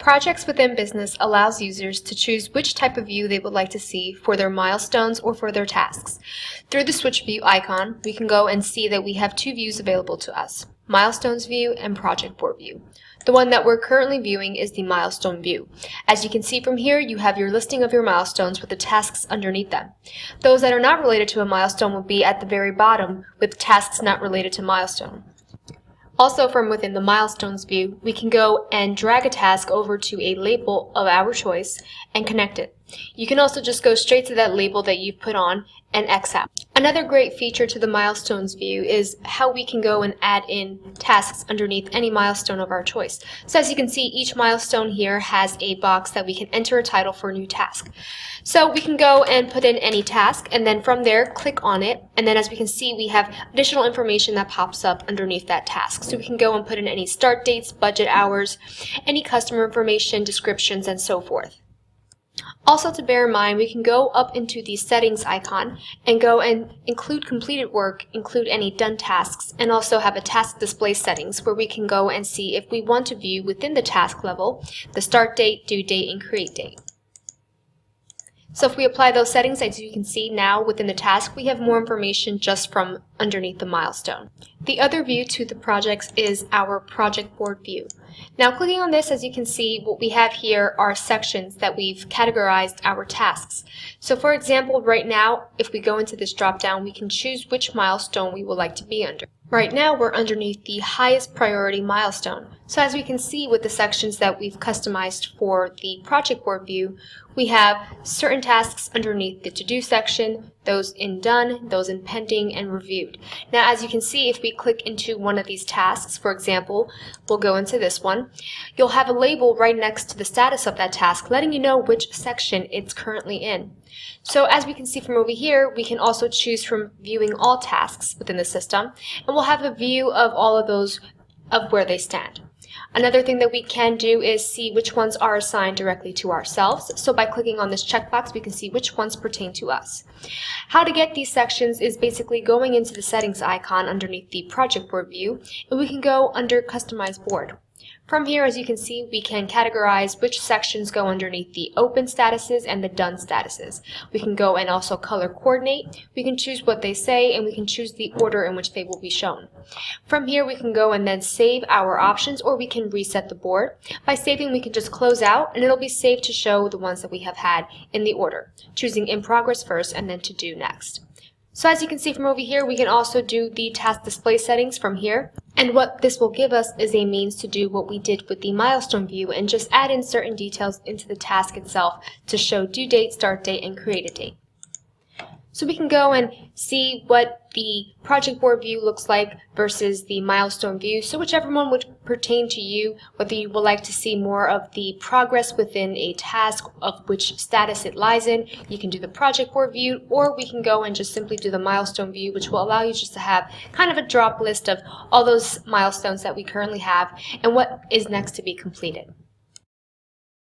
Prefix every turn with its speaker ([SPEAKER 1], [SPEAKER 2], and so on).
[SPEAKER 1] Projects within Business allows users to choose which type of view they would like to see for their milestones or for their tasks. Through the Switch View icon, we can go and see that we have two views available to us, Milestones View and Project Board View. The one that we're currently viewing is the Milestone View. As you can see from here, you have your listing of your milestones with the tasks underneath them. Those that are not related to a milestone will be at the very bottom with tasks not related to milestone. Also, from within the Milestones view, we can go and drag a task over to a label of our choice and connect it. You can also just go straight to that label that you've put on and X out. Another great feature to the Milestones view is how we can go and add in tasks underneath any milestone of our choice. So as you can see, each milestone here has a box that we can enter a title for a new task. So we can go and put in any task, and then from there click on it, and then as we can see, we have additional information that pops up underneath that task. So we can go and put in any start dates, budget hours, any customer information, descriptions, and so forth. Also, to bear in mind, we can go up into the settings icon and go and include completed work, include any done tasks, and also have a task display settings where we can go and see if we want to view within the task level the start date, due date, and create date. So if we apply those settings, as you can see now within the task, we have more information just from underneath the milestone. The other view to the projects is our project board view. Now clicking on this, as you can see, what we have here are sections that we've categorized our tasks. So for example, right now, if we go into this drop down, we can choose which milestone we would like to be under. Right now, we're underneath the highest priority milestone. So as we can see with the sections that we've customized for the project board view, we have certain tasks underneath the to-do section, those in done, those in pending, and reviewed. Now as you can see, if we click into one of these tasks, for example, we'll go into this one, you'll have a label right next to the status of that task letting you know which section it's currently in. So as we can see from over here, we can also choose from viewing all tasks within the system, and we'll have a view of all of those of where they stand. Another thing that we can do is see which ones are assigned directly to ourselves. So by clicking on this checkbox, we can see which ones pertain to us. How to get these sections is basically going into the settings icon underneath the project board view, and we can go under Customize Board. From here, as you can see, we can categorize which sections go underneath the open statuses and the done statuses. We can go and also color coordinate. We can choose what they say, and we can choose the order in which they will be shown. From here, we can go and then save our options, or we can reset the board. By saving, we can just close out, and it'll be saved to show the ones that we have had in the order, choosing in progress first and then to do next. So as you can see from over here, we can also do the task display settings from here. And what this will give us is a means to do what we did with the milestone view and just add in certain details into the task itself to show due date, start date, and create a date. So we can go and see what the project board view looks like versus the milestone view. So whichever one would pertain to you, whether you would like to see more of the progress within a task of which status it lies in, you can do the project board view, or we can go and just simply do the milestone view, which will allow you just to have kind of a drop list of all those milestones that we currently have and what is next to be completed.